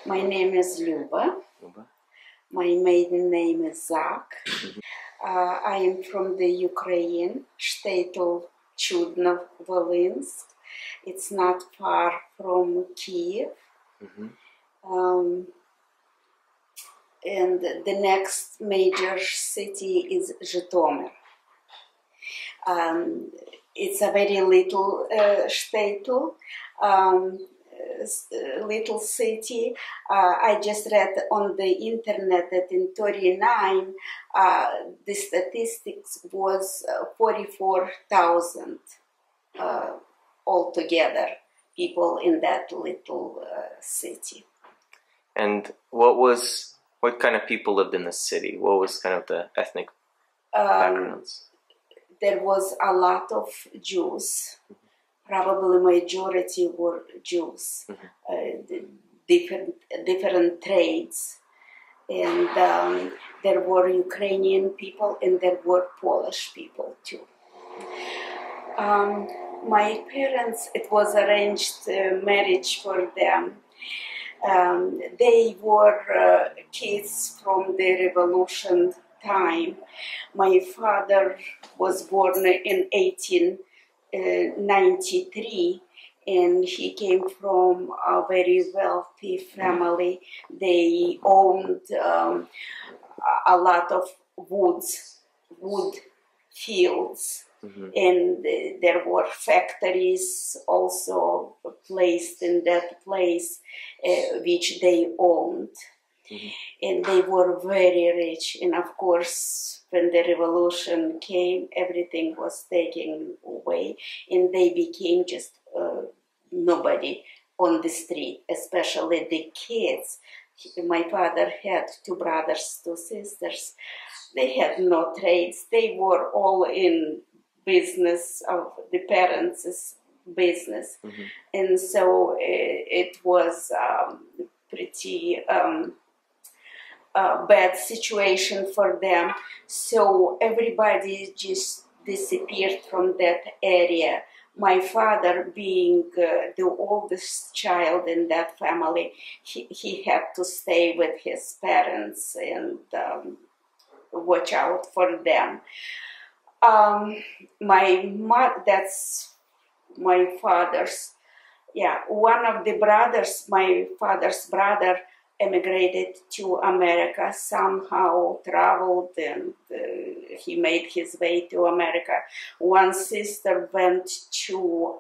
My name is Luba. Luba. My maiden name is Zak. Mhm. I am from the Ukraine, shtetl Chudniy. It's not far from Kiev. Mhm. And the next major city is Zhytomyr. It's a very little shtetl, little city. I just read on the internet that in 39 the statistics was 44,000 altogether people in that little city. And what kind of people lived in the city? What was kind of the ethnic backgrounds? There was a lot of Jews. Probably majority were Jews. Different trades, and there were Ukrainian people and there were Polish people too. My parents, it was arranged marriage for them. They were kids from the revolution time. My father was born in 1893, and he came from a very wealthy family. They owned a lot of wood fields. And there were factories also placed in that place, which they owned. And they were very rich. And of course, when the revolution came, everything was taken away, and they became just nobody on the street, especially the kids. My father had 2 brothers, 2 sisters. They had no trades. They were all in business of the parents' business. And so it was pretty bad situation for them. So everybody just disappeared from that area. My father, being the oldest child in that family, he had to stay with his parents and watch out for them. That's my father's. Yeah, one of the brothers, my father's brother, emigrated to America, somehow traveled, and he made his way to America. One sister went to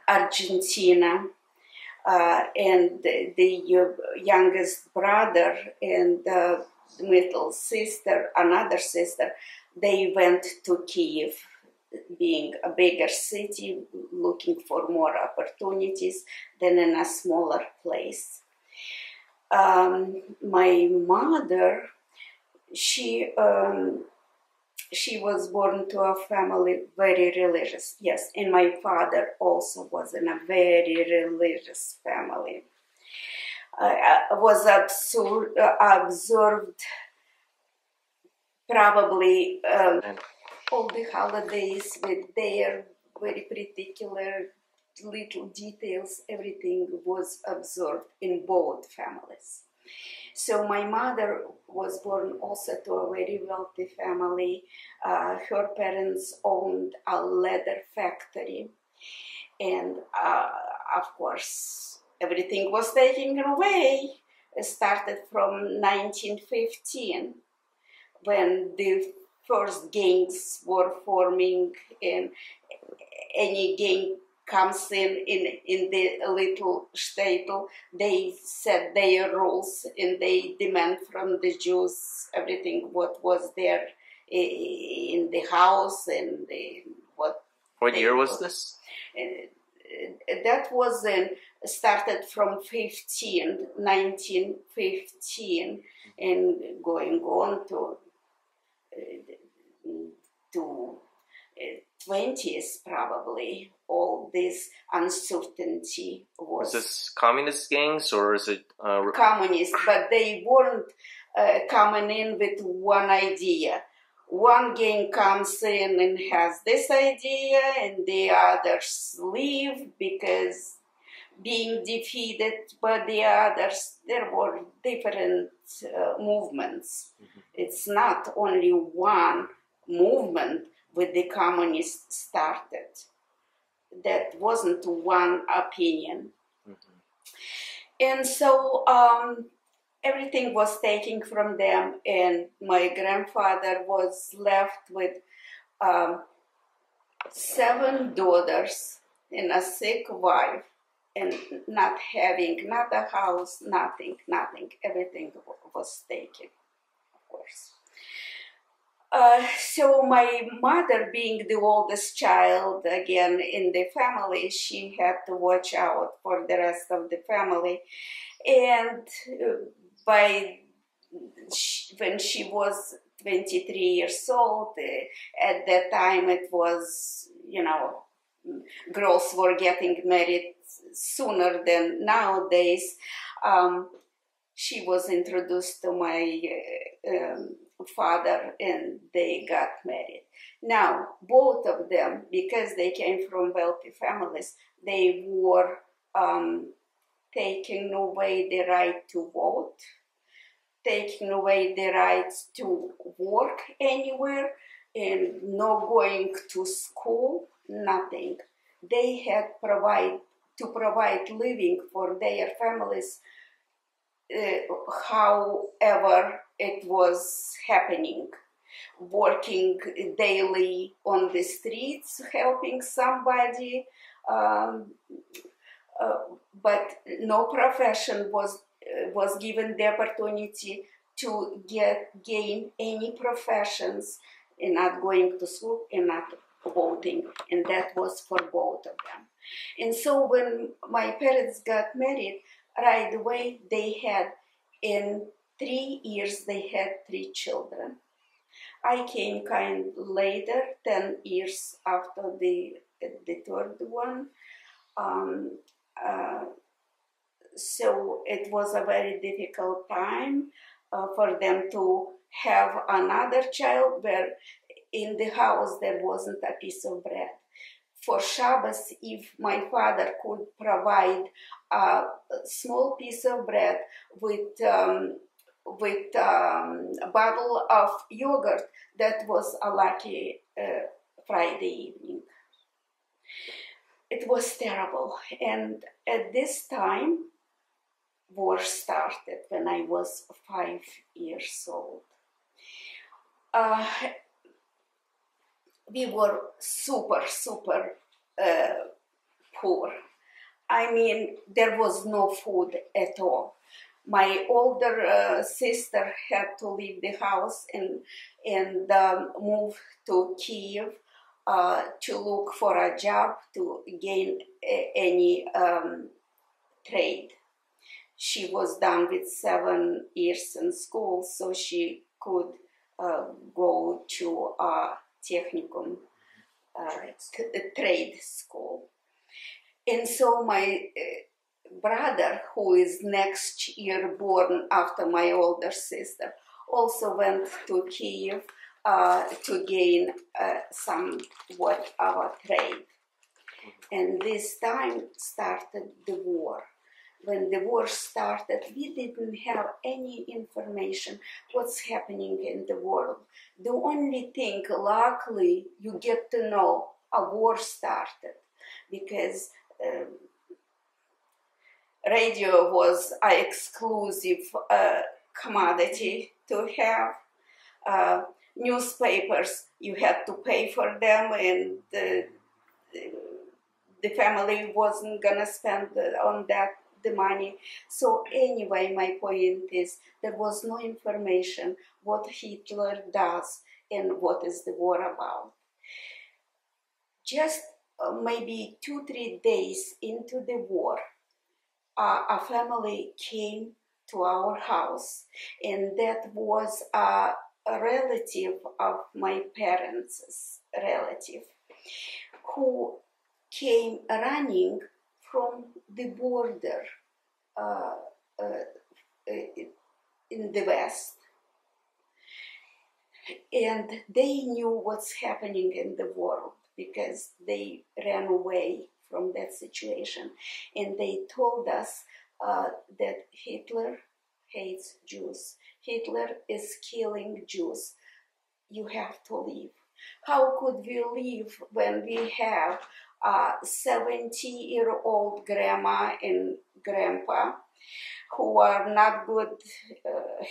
Argentina, and the youngest brother and the middle sister, another sister, they went to Kiev, being a bigger city, looking for more opportunities than in a smaller place. My mother, she was born to a family very religious. Yes, and my father also was in a very religious family. Was observed probably all the holidays with their very particular little details. Everything was observed in both families. So my mother was born also to a very wealthy family. Her parents owned a leather factory, and of course everything was taken away. It started from 1915, when the first gangs were forming, and any gang comes in the little shtetl, they set their rules and they demand from the Jews everything what was there in the house and what. What year was this? That was started from 1915, and going on to 20s probably. All this uncertainty was. Is this communist gangs or is it communist? But they weren't coming in with one idea. One gang comes in and has this idea, and the others leave because being defeated by the others. There were different movements. Mm-hmm. It's not only one movement with the communists started. That wasn't one opinion. Mm-hmm. And so everything was taken from them, and my grandfather was left with 7 daughters and a sick wife, and not having, not a house, nothing. Everything was taken, of course. So my mother, being the oldest child, again, in the family, she had to watch out for the rest of the family. And when she was 23 years old, at that time it was, girls were getting married sooner than nowadays. She was introduced to my father, and they got married. Now, both of them, because they came from wealthy families, they were taking away the right to vote, taking away the right to work anywhere, and not going to school, nothing. They had to provide living for their families, however it was happening, working daily on the streets, helping somebody, but no profession was given the opportunity to gain any professions, and not going to school and not voting, and that was for both of them. And so when my parents got married, right away in 3 years they had 3 children. I came kind later, 10 years after the third one. So it was a very difficult time for them to have another child, where in the house there wasn't a piece of bread. For Shabbos, if my father could provide a small piece of bread with a bottle of yogurt, that was a lucky Friday evening. It was terrible. And at this time, war started when I was 5 years old. We were super poor. I mean, there was no food at all. My older sister had to leave the house and move to Kiev to look for a job to gain any trade. She was done with 7 years in school, so she could go to a technicum, trade school. And so my brother, who is next year born after my older sister, also went to Kiev to gain somewhat of a trade. And this time started the war. When the war started, we didn't have any information what's happening in the world. The only thing, luckily, you get to know a war started, because radio was an exclusive commodity to have. Newspapers, you had to pay for them, and the family wasn't gonna spend on that the money. So anyway, my point is, there was no information what Hitler does and what is the war about. Just maybe 2-3 days into the war, a family came to our house, and that was a relative of my parents' relative, who came running from the border in the West. And they knew what's happening in the world, because they ran away from that situation. And they told us that Hitler hates Jews. Hitler is killing Jews. You have to leave. How could we leave when we have a 70-year-old grandma and grandpa who are not good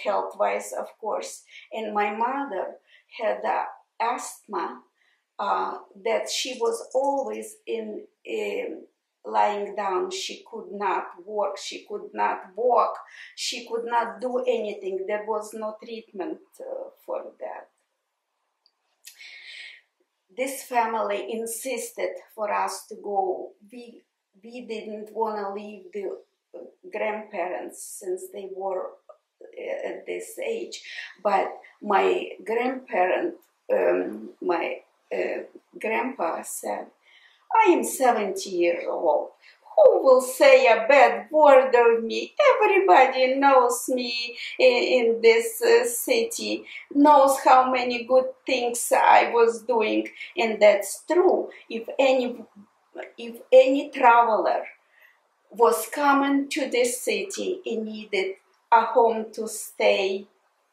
health-wise, of course, and my mother had asthma that she was always in lying down. She could not work, she could not walk, she could not do anything. There was no treatment for that. This family insisted for us to go. We didn't want to leave the grandparents since they were at this age, but my grandparent, my grandpa said, I am 70 years old. Who will say a bad word of me? Everybody knows me in this city, knows how many good things I was doing, and that's true. If any traveler was coming to this city and needed a home to stay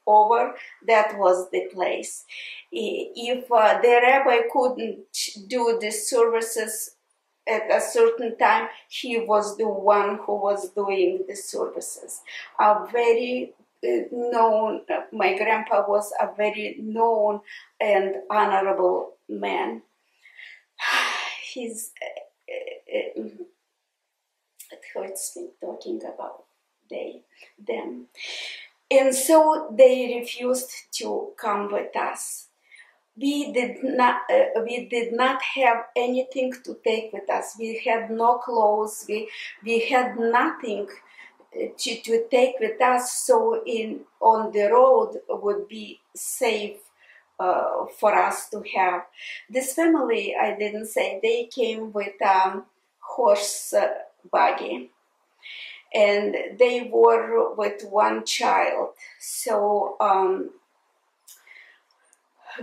over, that was the place. If the rabbi couldn't do the services at a certain time, he was the one who was doing the services. A very known, my grandpa was a very known and honorable man. It hurts me talking about them. And so they refused to come with us. We did not have anything to take with us. We had no clothes. We had nothing to take with us. So on the road would be safe for us to have. This family, I didn't say, they came with horse buggy. And they were with one child. So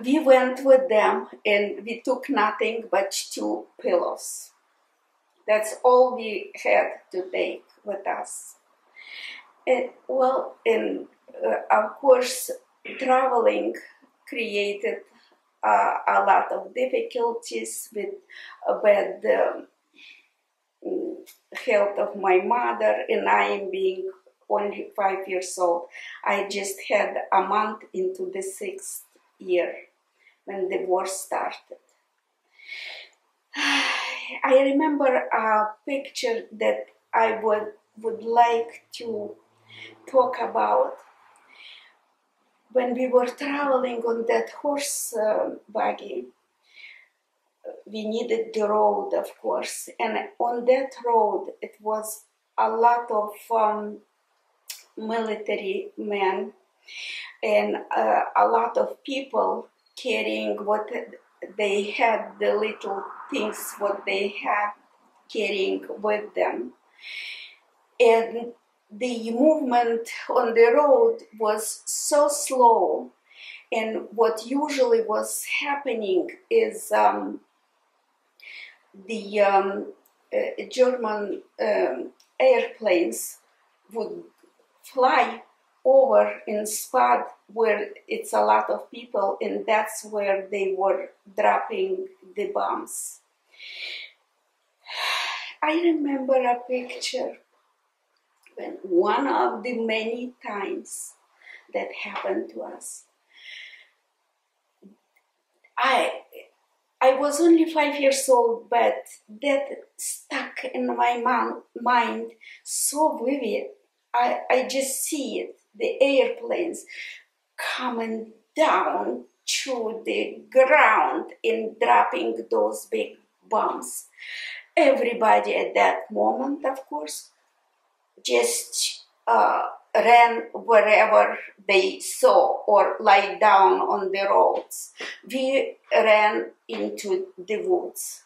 we went with them, and we took nothing but 2 pillows. That's all we had to take with us. And, of course, traveling created a lot of difficulties with bad health of my mother, and I being only 5 years old. I just had a month into the 6th year when the war started. I remember a picture that I would like to talk about. When we were traveling on that horse buggy, we needed the road, of course, and on that road it was a lot of military men and a lot of people carrying what they had, the little things what they had carrying with them. And the movement on the road was so slow, and what usually was happening is the German airplanes would fly over in spot where it's a lot of people, and that's where they were dropping the bombs. I remember a picture when one of the many times that happened to us. I was only 5 years old, but that stuck in my mind so vivid. I just see it, the airplanes coming down to the ground and dropping those big bombs. Everybody at that moment, of course, just ran wherever they saw or lay down on the roads. We ran into the woods.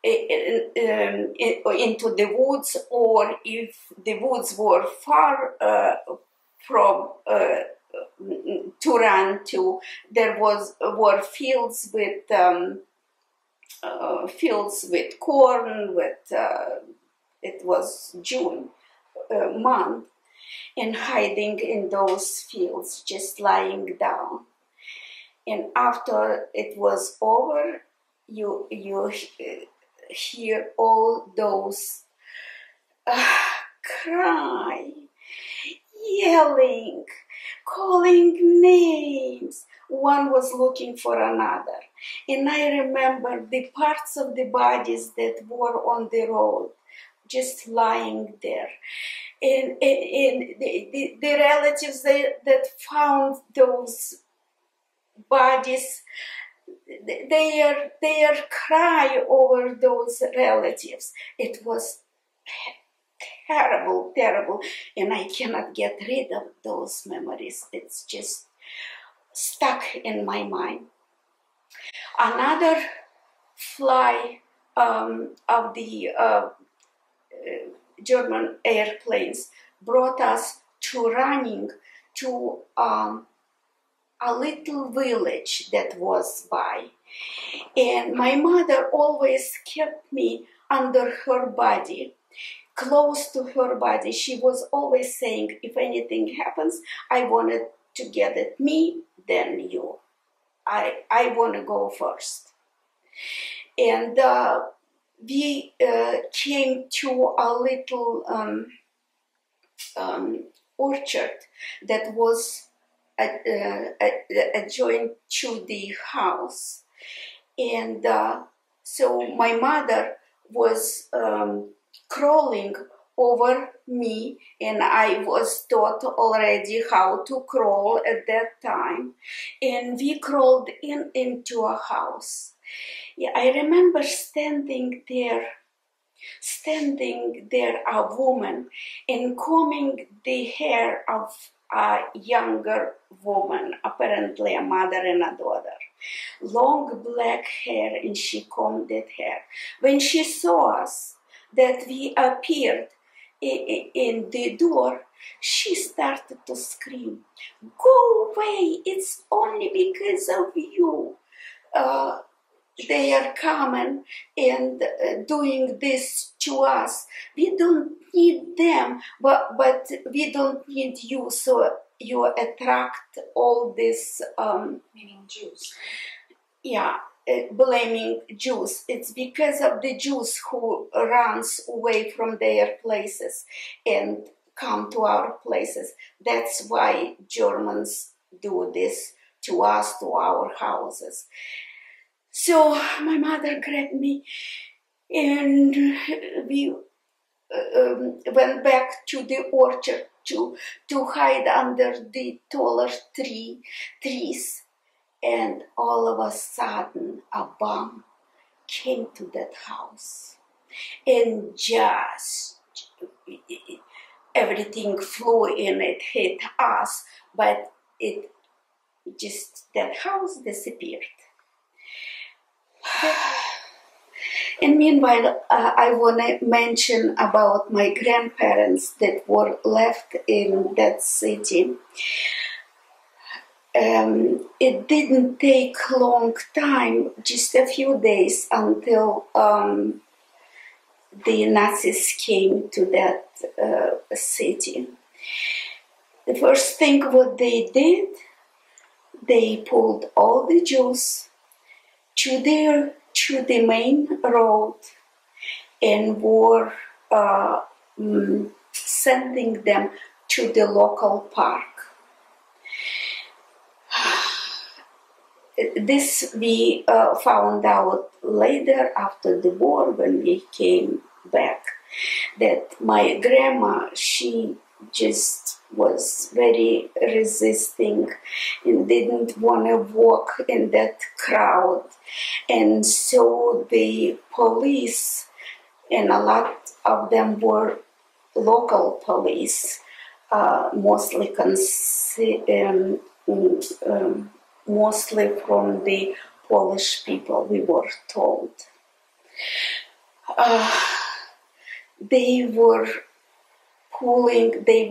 Into the woods, or if the woods were far from to run to, there were fields with fields with corn, it was June month, and hiding in those fields, just lying down. And after it was over, you hear all those cry, yelling, calling names. One was looking for another. And I remember the parts of the bodies that were on the road, just lying there. And the relatives that found those bodies, their cry over those relatives, it was terrible, terrible. And I cannot get rid of those memories. It's just stuck in my mind. Another fly of the German airplanes brought us to running to a little village that was by. And my mother always kept me under her body, close to her body. She was always saying, if anything happens, I wanted to get at me, then you. I want to go first. And we came to a little orchard that was adjoined to the house. And so my mother was crawling over me, and I was taught already how to crawl at that time. And we crawled into a house. Yeah, I remember standing there, a woman, and combing the hair of a younger woman, apparently a mother and a daughter. Long black hair, and she combed that hair. When she saw us, that we appeared in the door, she started to scream, "Go away, it's only because of you. They are coming and doing this to us. We don't need them, but we don't need you, so you attract all this..." Meaning Jews. Yeah, blaming Jews. It's because of the Jews who runs away from their places and come to our places. That's why Germans do this to us, to our houses. So my mother grabbed me, and we went back to the orchard to hide under the taller trees. And all of a sudden, a bomb came to that house. And just everything flew and it hit us, but that house disappeared. And meanwhile, I want to mention about my grandparents that were left in that city. It didn't take a long time, just a few days, until the Nazis came to that city. The first thing what they did, they pulled all the Jews to the main road and were sending them to the local park. This we found out later after the war when we came back, that my grandma, she just was very resisting and didn't want to walk in that crowd. And so the police, and a lot of them were local police, mostly from the Polish people, we were told. They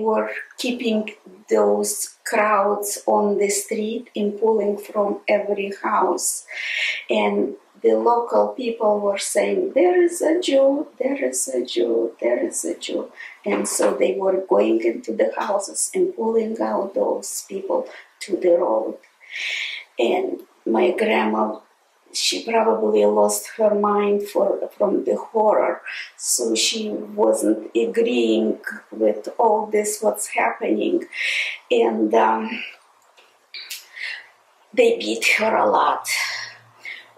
were keeping those crowds on the street and pulling from every house. And the local people were saying, there is a Jew, there is a Jew, there is a Jew. And so they were going into the houses and pulling out those people to the road. And my grandma, she probably lost her mind from the horror. So she wasn't agreeing with all this, what's happening. And they beat her a lot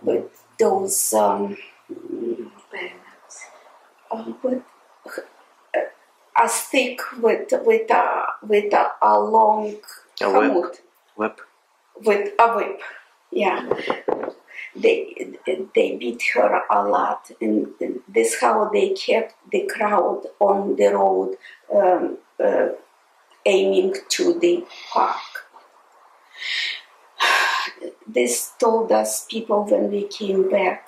with those with a stick with a long whip. With a whip, yeah. They beat her a lot, and this how they kept the crowd on the road, aiming to the park. This told us people when we came back.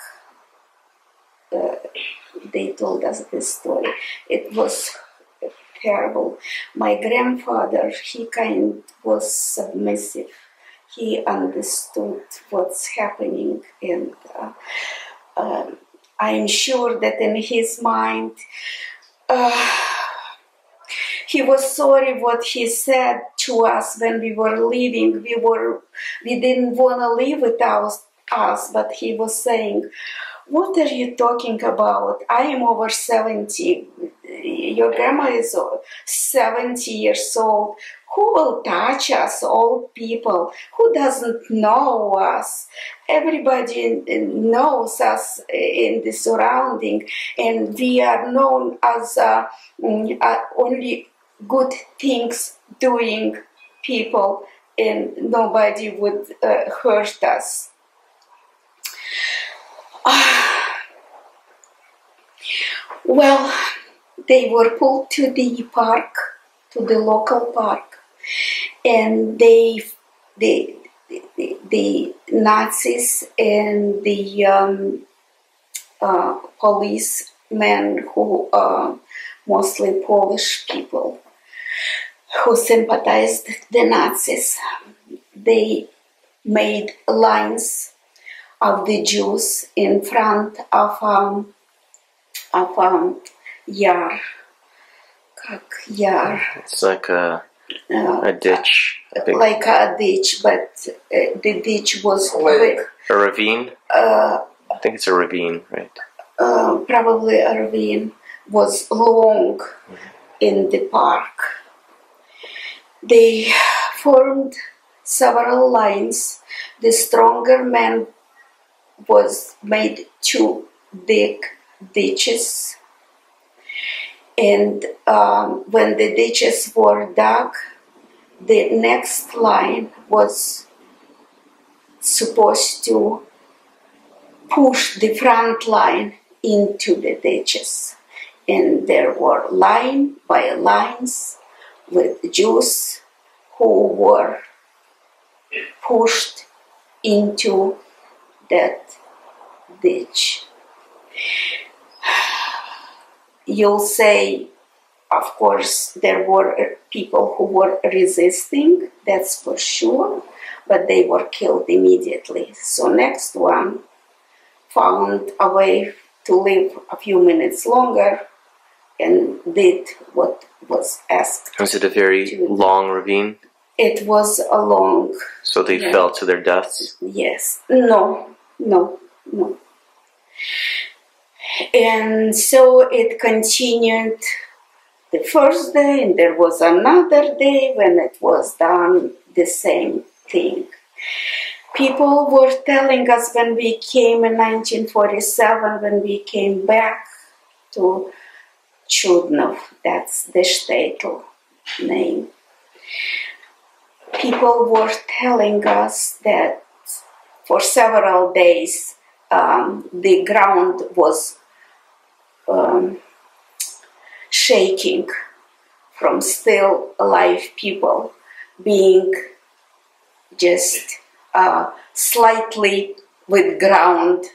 They told us this story. It was terrible. My grandfather, he was submissive. He understood what's happening, and I'm sure that in his mind, he was sorry what he said to us when we were leaving. We didn't want to leave without us, but he was saying, what are you talking about? I am over 70. Your grandma is 70 years old. Who will touch us, old people? Who doesn't know us? Everybody knows us in the surrounding, and we are known as only good things doing people, and nobody would hurt us. Well, they were pulled to the park, to the local park, and the Nazis and the policemen, who mostly Polish people, who sympathized the Nazis, they made lines of the Jews in front of yard. It's like a ditch. Like a ditch, but the ditch was a ravine. I think it's a ravine, right? Probably a ravine was long in the park. They formed several lines. The stronger man was made to dig ditches, and when the ditches were dug, the next line was supposed to push the front line into the ditches, and there were line by lines with Jews who were pushed into that ditch. You'll say, of course, there were people who were resisting, that's for sure, but they were killed immediately. So next one found a way to live a few minutes longer and did what was asked. Was it a very long ravine? It was a long... So they fell to their deaths? Yes. No. And so it continued the first day, and there was another day when it was done the same thing. People were telling us when we came in 1947, when we came back to Chudniy, that's the shtetl name. People were telling us that for several days the ground was shaking from still alive people being just slightly with ground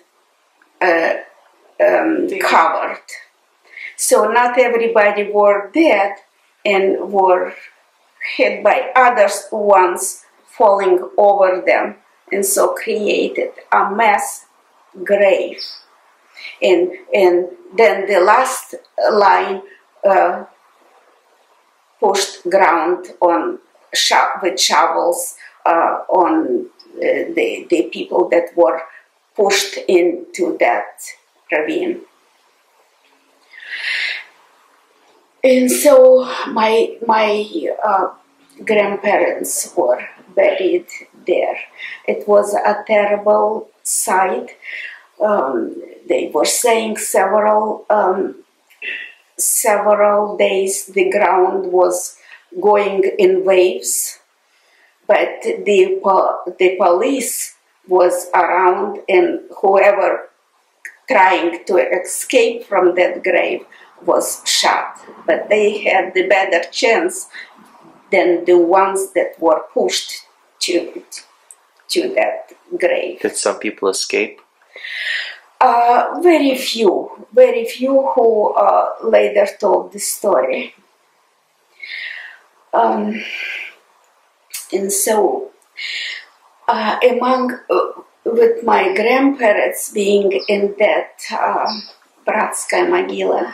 covered. So not everybody were dead and were hit by others ones falling over them, and so created a mess grave. And then the last line pushed ground on with shovels on the people that were pushed into that ravine. And so my grandparents were buried there. It was a terrible sight. They were saying several days the ground was going in waves, but the police was around, and whoever trying to escape from that grave was shot. But they had the better chance than the ones that were pushed to that grave. Did some people escape? Very few who later told the story. And so, with my grandparents being in that bratskaya могила,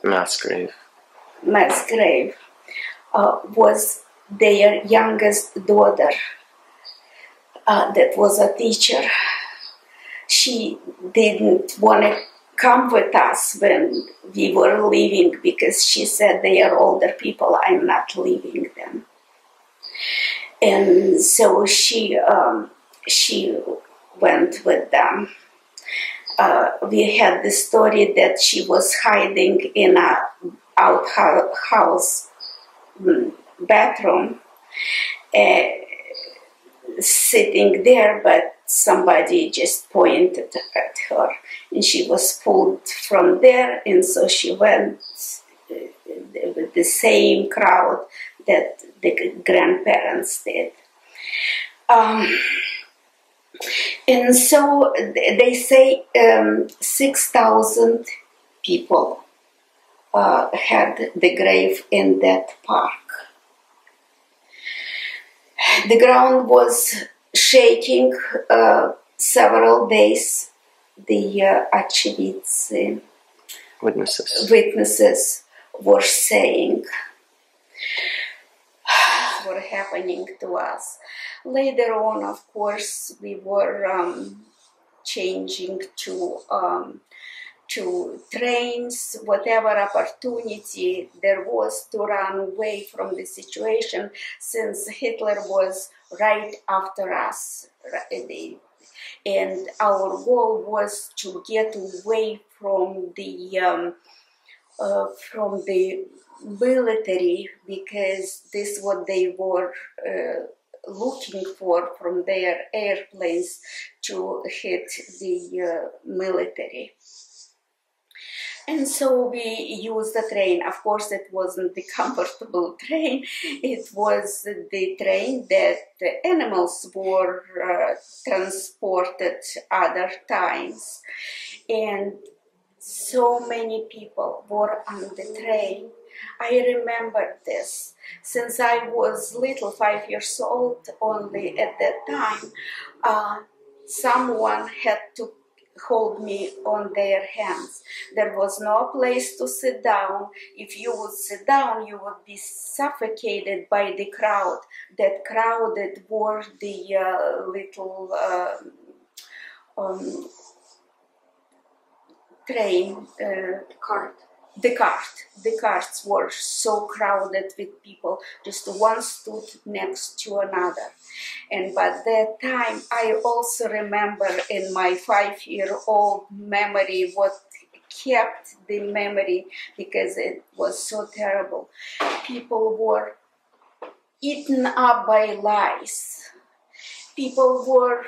mass grave, was their youngest daughter that was a teacher. She didn't want to come with us when we were leaving because she said they are older people, I'm not leaving them. And so she went with them. We had the story that she was hiding in a outhouse bathroom, sitting there, but somebody just pointed at her, and she was pulled from there, and so she went with the same crowd that the grandparents did. And so they say 6,000 people had the grave in that park. The ground was shaking several days. The witnesses were saying were happening to us. Later on, of course, we were changing to trains, whatever opportunity there was to run away from the situation, since Hitler was right after us. And our goal was to get away from the military, because this is what they were looking for from their airplanes, to hit the military. And so we used the train. Of course, it wasn't the comfortable train. It was the train that the animals were transported other times. And so many people were on the train. I remember this. Since I was little, 5 years old only at that time, someone had to hold me on their hands. There was no place to sit down. If you would sit down, you would be suffocated by the crowd. That crowded were the little train, the carts were so crowded with people, just one stood next to another. And by that time, I also remember in my 5-year-old memory what kept the memory, because it was so terrible. People were eaten up by lice. People were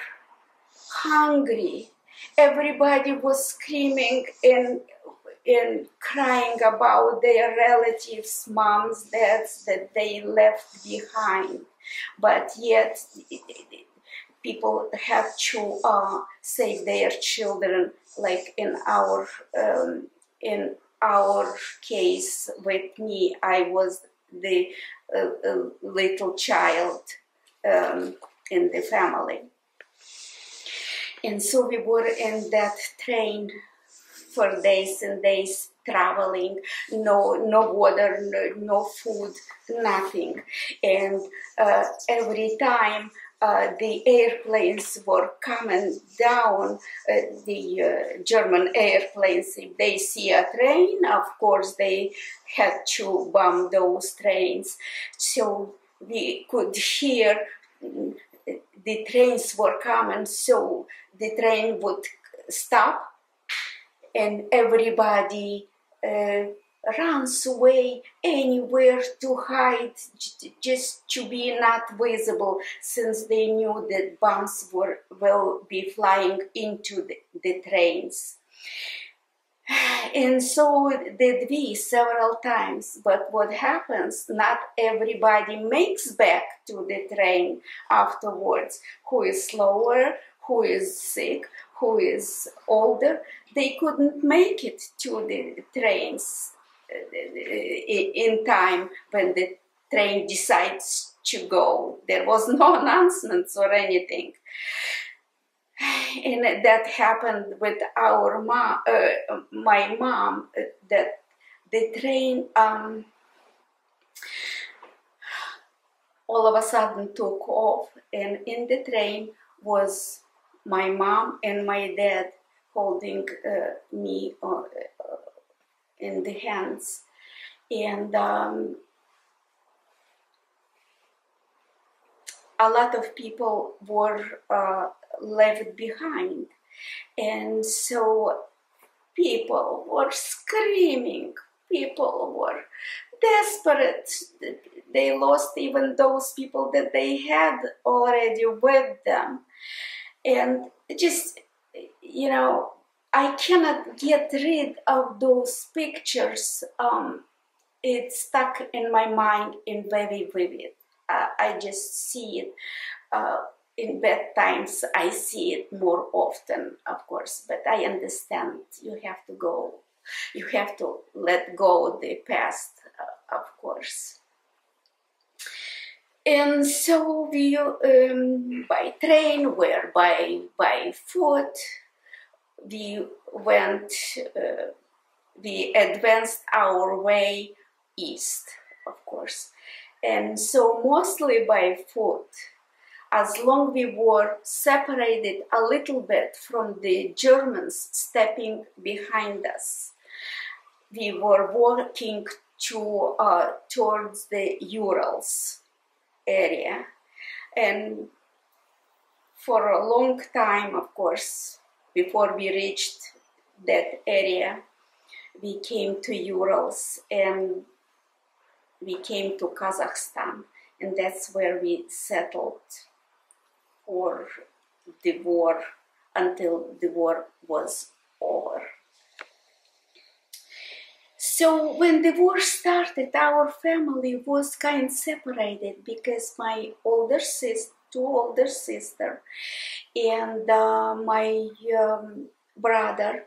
hungry. Everybody was screaming and crying about their relatives, moms, dads that they left behind. But yet people had to save their children, like in our case with me. I was the little child in the family. And so we were in that train for days and days, traveling, no water, no food, nothing. And every time the airplanes were coming down, the German airplanes, if they see a train, of course they had to bomb those trains. So we could hear the trains were coming, so the train would stop and everybody runs away anywhere to hide, just to be not visible, since they knew that bombs will be flying into the trains. And so did we several times, but what happens, not everybody makes back to the train afterwards. Who is slower, who is sick, who is older, they couldn't make it to the trains in time when the train decides to go. There was no announcements or anything. And that happened with our mom, my mom, that the train all of a sudden took off, and in the train was my mom and my dad holding me in the hands. And a lot of people were left behind. And so people were screaming, people were desperate. They lost even those people that they had already with them. And just, I cannot get rid of those pictures. It's stuck in my mind and very vivid. I just see it. In bad times, I see it more often, of course, but I understand you have to go. You have to let go of the past, of course. And so we, by train or by foot, we went, we advanced our way east, of course. And so mostly by foot, as long we were separated a little bit from the Germans stepping behind us, we were walking towards the Urals area. And for a long time, of course, before we reached that area, we came to Urals and we came to Kazakhstan, and that's where we settled for the war until the war was over. So when the war started, our family was kind of separated because my two older sisters and my brother,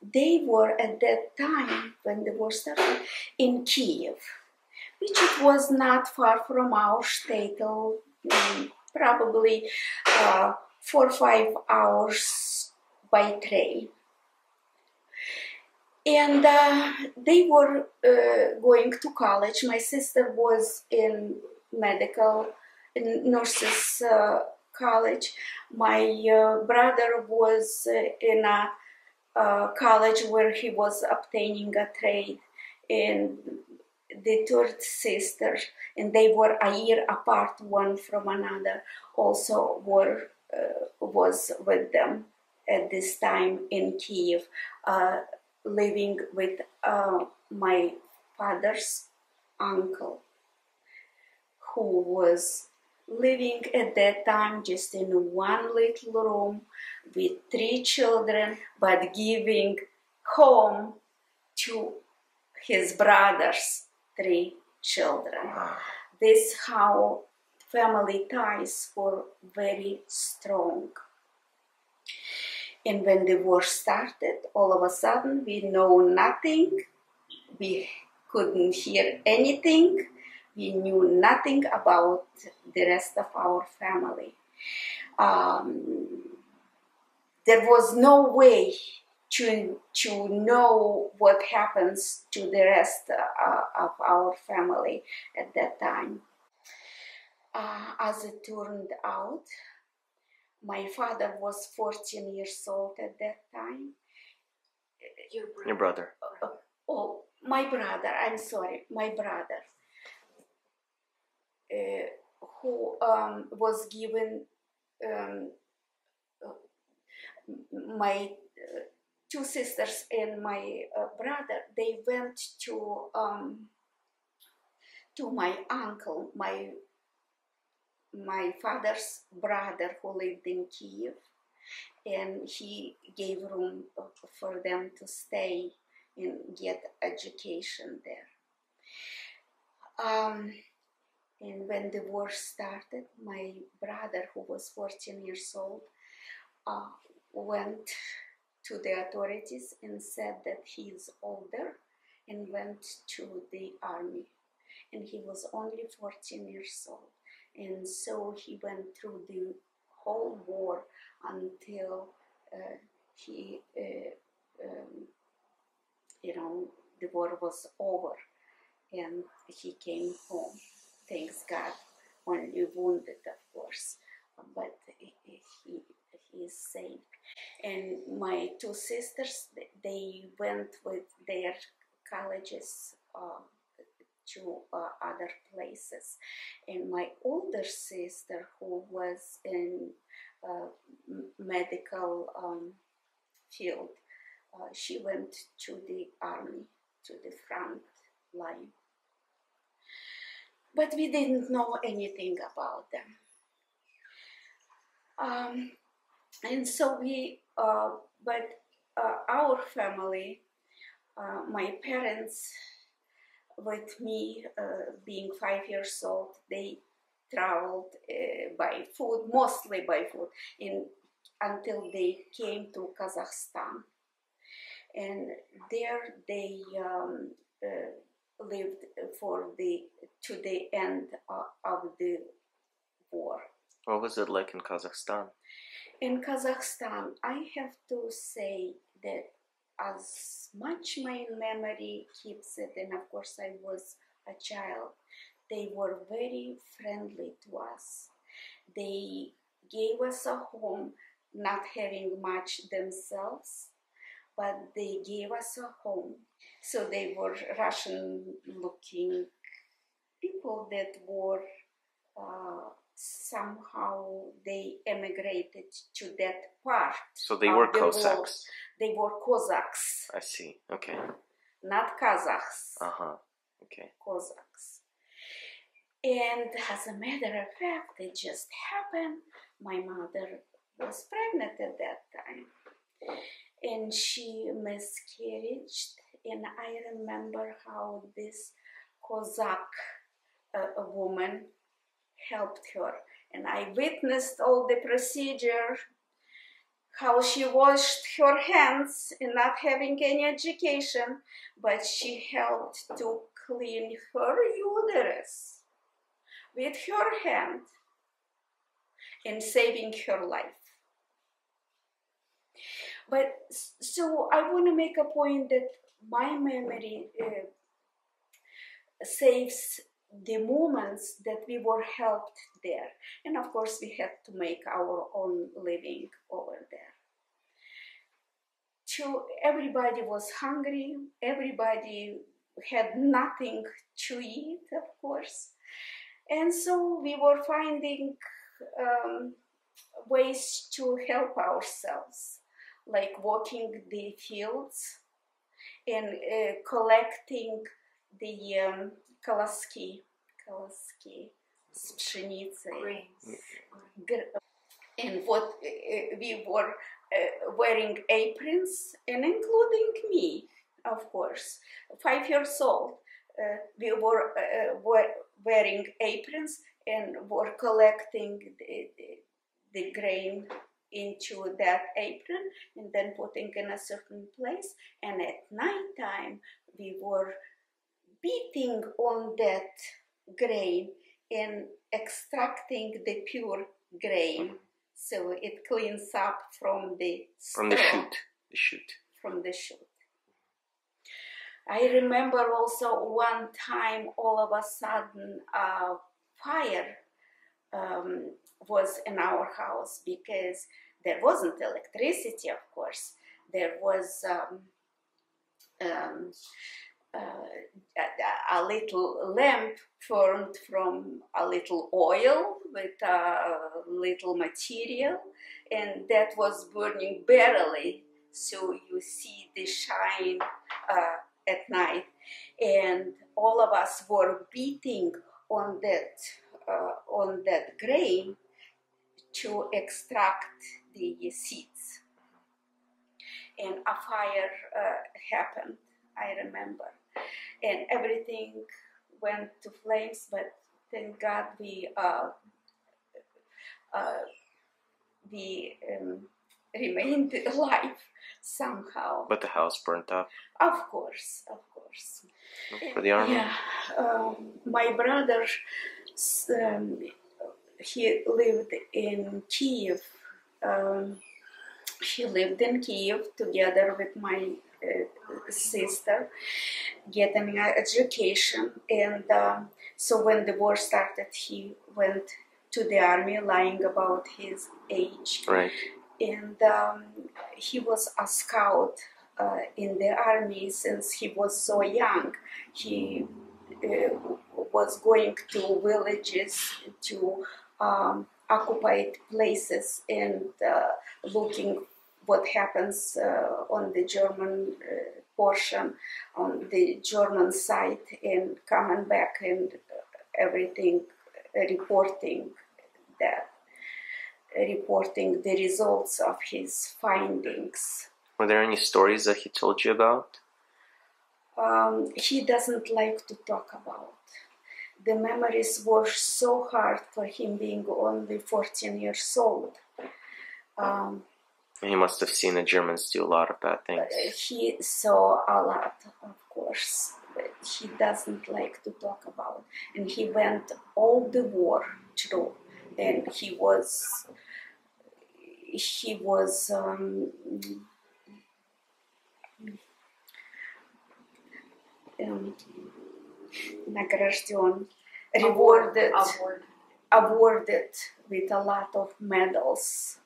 they were at that time when the war started in Kiev, which it was not far from our shtetl, probably 4 or 5 hours by train. And they were going to college. My sister was in nurses college. My brother was in a college where he was obtaining a trade. And the third sister, and they were a year apart one from another, also was with them at this time in Kiev, living with my father's uncle, who was living at that time just in one little room with 3 children, but giving home to his brother's 3 children. This how family ties were very strong. And when the war started, all of a sudden we know nothing, we couldn't hear anything, we knew nothing about the rest of our family. there was no way to know what happens to the rest of our family at that time. As it turned out, my father was 14 years old at that time. Your brother. My brother, I'm sorry, my brother, who was given my two sisters and my brother, they went to my uncle, my father's brother who lived in Kiev, and he gave room for them to stay and get education there. And when the war started, my brother, who was 14 years old, went to the authorities and said that he is older and went to the army. And he was only 14 years old. And so he went through the whole war until the war was over and he came home. Thanks God, only wounded, of course, but he is safe. And my two sisters, they went with their colleges to other places. And my older sister, who was in medical field, she went to the army, to the front line. But we didn't know anything about them. And so our family, my parents, with me being 5 years old, they traveled by foot, mostly by foot, until they came to Kazakhstan. And there they lived to the end of the war. What was it like in Kazakhstan? In Kazakhstan, I have to say that as much my memory keeps it, and of course I was a child, they were very friendly to us. They gave us a home, not having much themselves, but they gave us a home. So they were Russian-looking people that were somehow they emigrated to that part. So they were Cossacks. They were Cossacks. I see. Okay. Not Kazakhs. Okay. Cossacks. And as a matter of fact, it just happened. My mother was pregnant at that time. And she miscarried. And I remember how this Cossack woman helped her. And I witnessed all the procedure, how she washed her hands and not having any education, but she helped to clean her uterus with her hand and saving her life. But so I want to make a point that my memory saves the moments that we were helped there. And of course we had to make our own living over there. Everybody was hungry, everybody had nothing to eat, of course. And so we were finding ways to help ourselves, like walking the fields and collecting the koloski с пшеницей. And what we were wearing aprons, and including me, of course. 5 years old, we were wearing aprons and were collecting the grain into that apron and then putting in a certain place. And at night time, we were beating on that grain and extracting the pure grain So it cleans up from the From the chute. From the chute. I remember also one time, all of a sudden, fire was in our house because there wasn't electricity, of course. There was a little lamp formed from a little oil with a little material, and that was burning barely, so you see the shine at night. And all of us were beating on that grain to extract the seeds. And a fire happened, I remember. And everything went to flames, but thank God we remained alive somehow. But the house burnt up. Of course. For the army? Yeah. My brother, he lived in Kiev. He lived in Kiev together with my sister, getting an education. And so when the war started, he went to the army, lying about his age. Right. And he was a scout in the army since he was so young. He was going to villages, to occupied places, and looking what happens on the German portion, on the German side, and coming back and everything, reporting the results of his findings. Were there any stories that he told you about? He doesn't like to talk about. The memories were so hard for him, being only 14 years old. He must have seen the Germans do a lot of bad things. He saw a lot, of course, but he doesn't like to talk about. And he went all the war through, and he was награжден, awarded with a lot of medals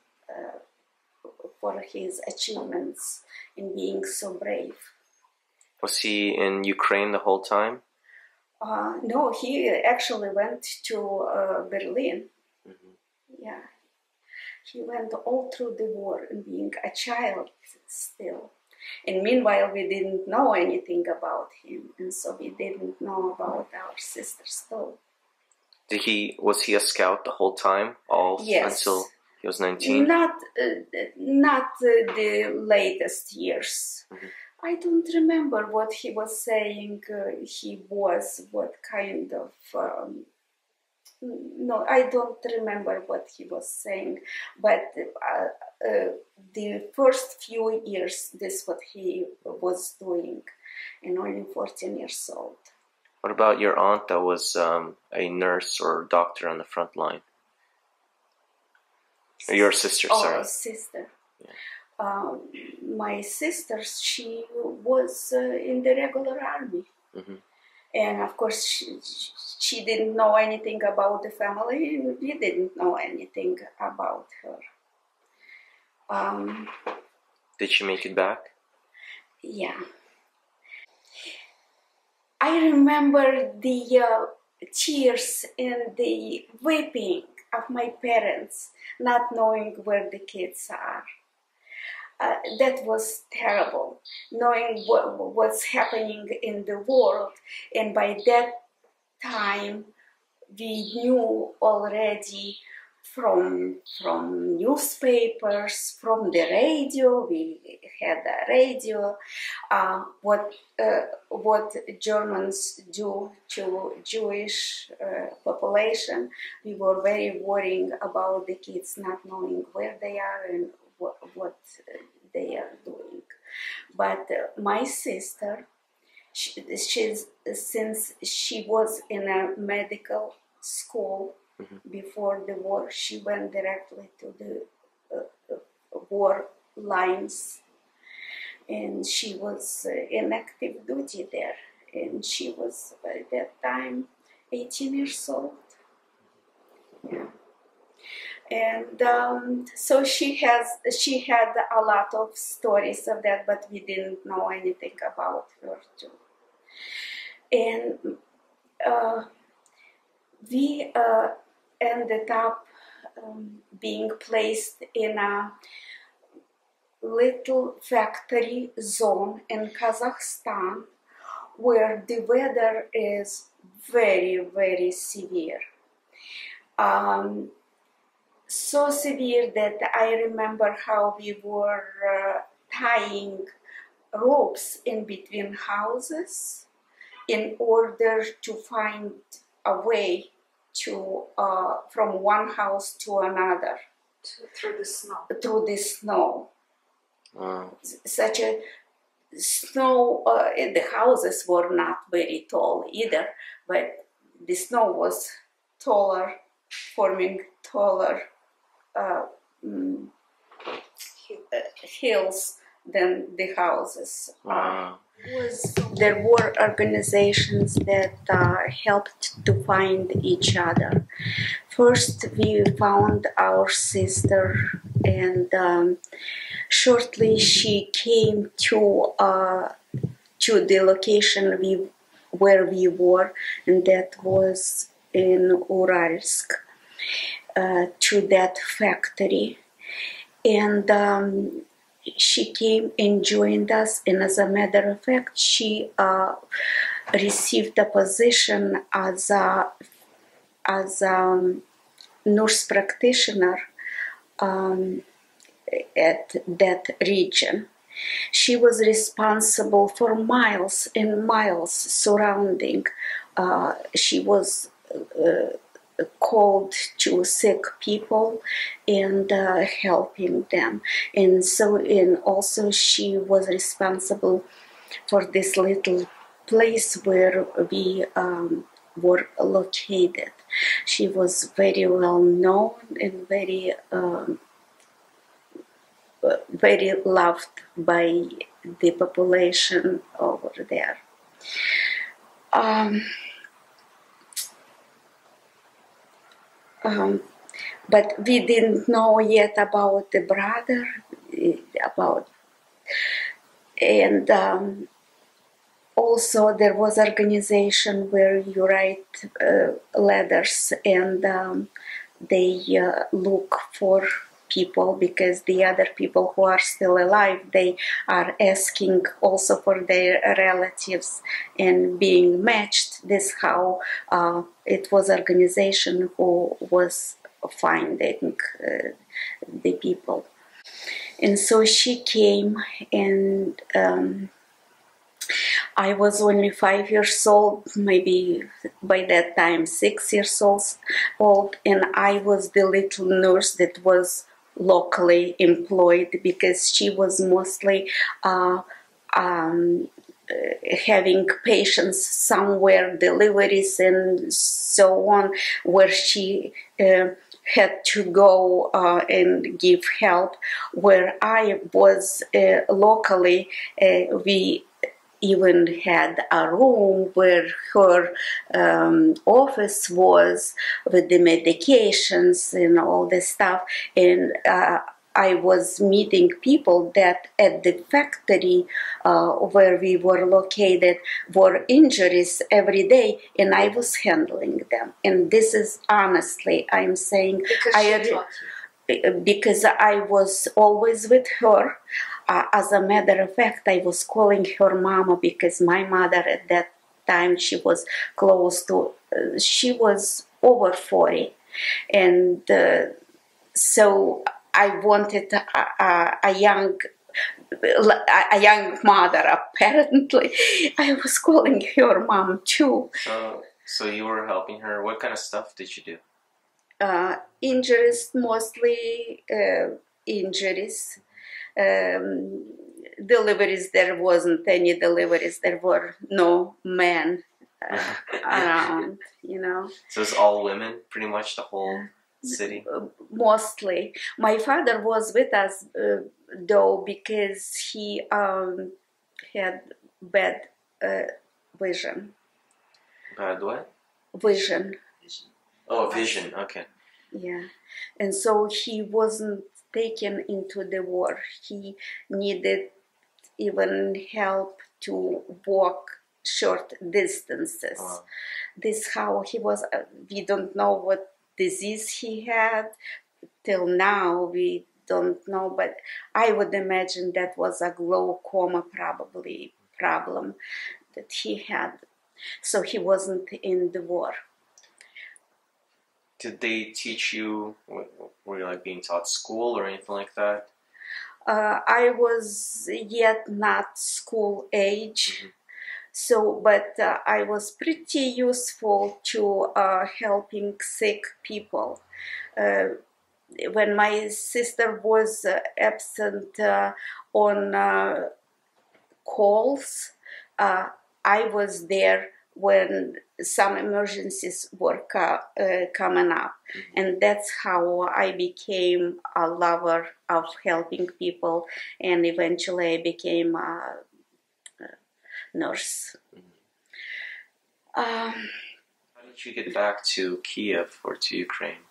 for his achievements in being so brave. Was he in Ukraine the whole time? No, he actually went to Berlin. Mm-hmm. Yeah. He went all through the war and being a child still. And meanwhile, we didn't know anything about him, and so we didn't know about our sisters too. Was he a scout the whole time? Yes. Until he was 19? Not the latest years. Mm-hmm. I don't remember what he was saying. What kind of... no, I don't remember what he was saying. But the first few years, this is what he was doing, and only 14 years old. What about your aunt that was a nurse or doctor on the front line? Or your sister, sorry. Oh, sister. Yeah. My sister, she was in the regular army. Mm-hmm. And of course, she didn't know anything about the family, and we didn't know anything about her. Did she make it back? Yeah. I remember the tears and the weeping of my parents, not knowing where the kids are. That was terrible, knowing what's happening in the world. And by that time, we knew already from newspapers, from the radio. We had a radio. What Germans do to Jewish population. We were very worried about the kids not knowing where they are and what they are doing. But my sister, since she was in a medical school, before the war. She went directly to the war lines, and she was in active duty there. And she was by that time 18 years old. Yeah. And so she had a lot of stories of that, but we didn't know anything about her too. And we ended up being placed in a little factory zone in Kazakhstan where the weather is very, very severe. So severe that I remember how we were tying ropes in between houses in order to find a way to from one house to another. Through the snow. Through the snow. Wow. Such a snow, the houses were not very tall either, but the snow was taller, forming taller hills than the houses. Wow. There were organizations that helped to find each other. First, we found our sister, and shortly she came to the location where we were, and that was in Uralsk, to that factory. And she came and joined us, and as a matter of fact, she received a position as a nurse practitioner at that region. She was responsible for miles and miles surrounding. She was called to sick people and helping them, and also she was responsible for this little place where we were located. She was very well known and very loved by the population over there. But we didn't know yet about the brother, and also there was organization where you write letters, and they look for people, because the other people who are still alive, they are asking also for their relatives and being matched. This how it was organization who was finding the people. And so she came, and I was only 5 years old, maybe by that time 6 years old, and I was the little nurse that was locally employed, because she was mostly having patients somewhere, deliveries and so on, where she had to go and give help. Where I was locally, we even had a room where her office was, with the medications and all this stuff. And I was meeting people that at the factory where we were located were injuries every day, and I was handling them. And this is honestly, I'm saying, because I was always with her. As a matter of fact, I was calling her mama, because my mother at that time, she was close to, she was over 40. And so I wanted a young mother, apparently. I was calling her mom too. So you were helping her. What kind of stuff did you do? Injuries, mostly injuries. Deliveries, there wasn't any deliveries. There were no men around, you know. So was all women, pretty much the whole city? Mostly. My father was with us, though, because he had bad vision. Bad what? Vision. Oh, vision. Okay. Yeah. And so he wasn't taken into the war. He needed even help to walk short distances. Wow. This how he was. We don't know what disease he had till now. We don't know, but I would imagine that was a glaucoma probably problem that he had. So he wasn't in the war. Did they teach you? Were you like being taught school or anything like that? I was yet not school age. So, but I was pretty useful to helping sick people. When my sister was absent on calls, I was there when some emergencies were coming up. And that's how I became a lover of helping people, and eventually I became a nurse. How did you get back to Kiev or to Ukraine?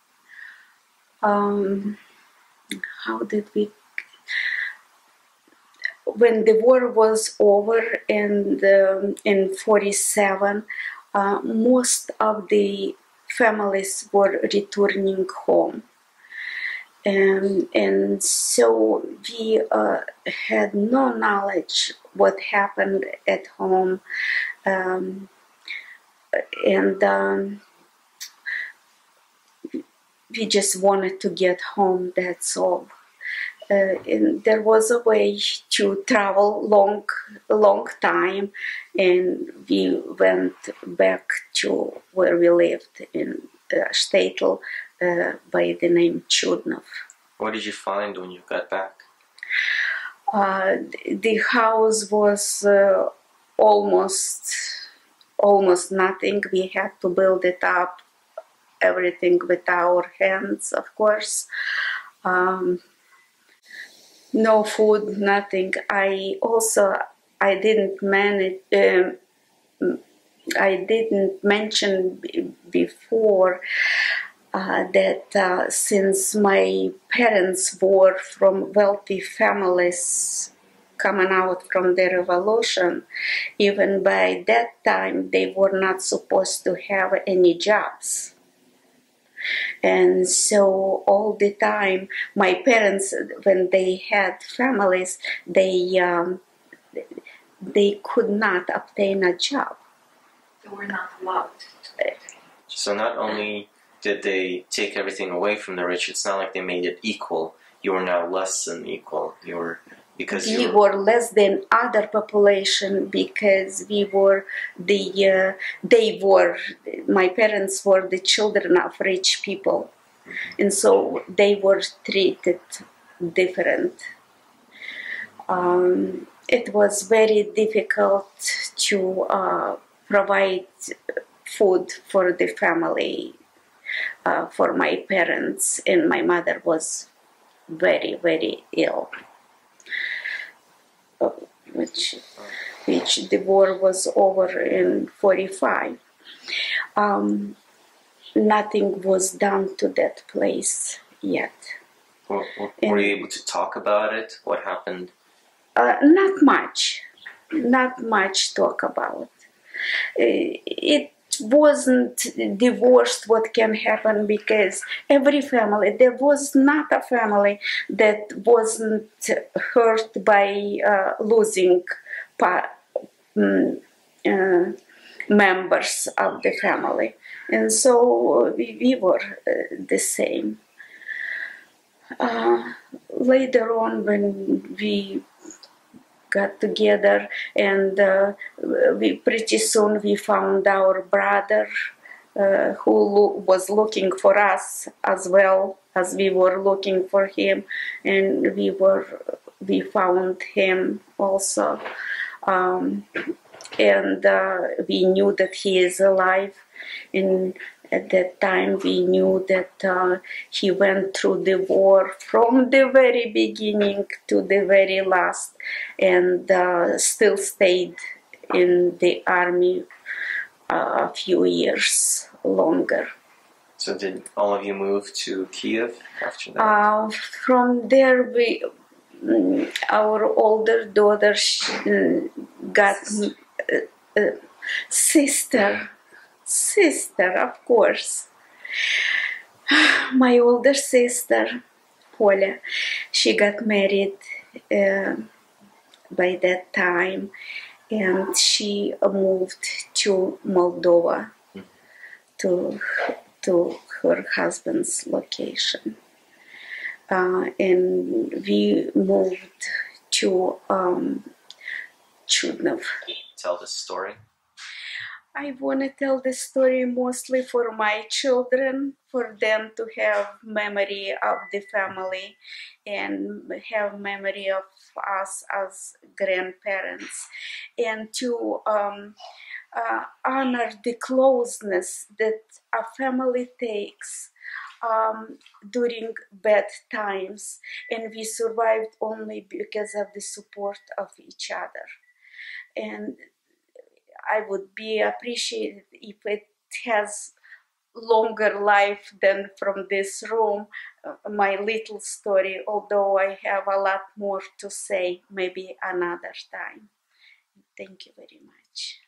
How did we? When the war was over and in 47, most of the families were returning home. And so we had no knowledge what happened at home. We just wanted to get home, that's all. And there was a way to travel long time, and we went back to where we lived in shtetl by the name Chudniy. What did you find when you got back? The house was almost nothing. We had to build it up, everything with our hands, of course. No food, nothing. I didn't mention before that since my parents were from wealthy families coming out from the revolution, even by that time they were not supposed to have any jobs. And so all the time, my parents, when they had families, they could not obtain a job. They were not allowed. So not only did they take everything away from the rich, it's not like they made it equal. You were now less than equal. We were less than other population because my parents were the children of rich people, and so they were treated different. It was very difficult to provide food for the family, for my parents, and my mother was very, very ill. Which the war was over in 45. Nothing was done to that place yet. Were you able to talk about it? What happened? Not much talk about. It wasn't the worst what can happen, because every family, there was not a family that wasn't hurt by losing members of the family, and so we were the same. Later on, when we got together, and pretty soon we found our brother who was looking for us as well as we were looking for him, and we found him also, and we knew that he is alive. And At that time, we knew that he went through the war from the very beginning to the very last, and still stayed in the army a few years longer. So did all of you move to Kiev after that? From there, our older daughter got sister, of course. My older sister, Poля, she got married by that time, and she moved to Moldova, to her husband's location. And we moved to Chudniy. Tell the story. I want to tell the story mostly for my children, for them to have memory of the family and have memory of us as grandparents, and to honor the closeness that a family takes during bad times, and we survived only because of the support of each other. And I would be appreciated if it has longer life than from this room, my little story, although I have a lot more to say, maybe another time. Thank you very much.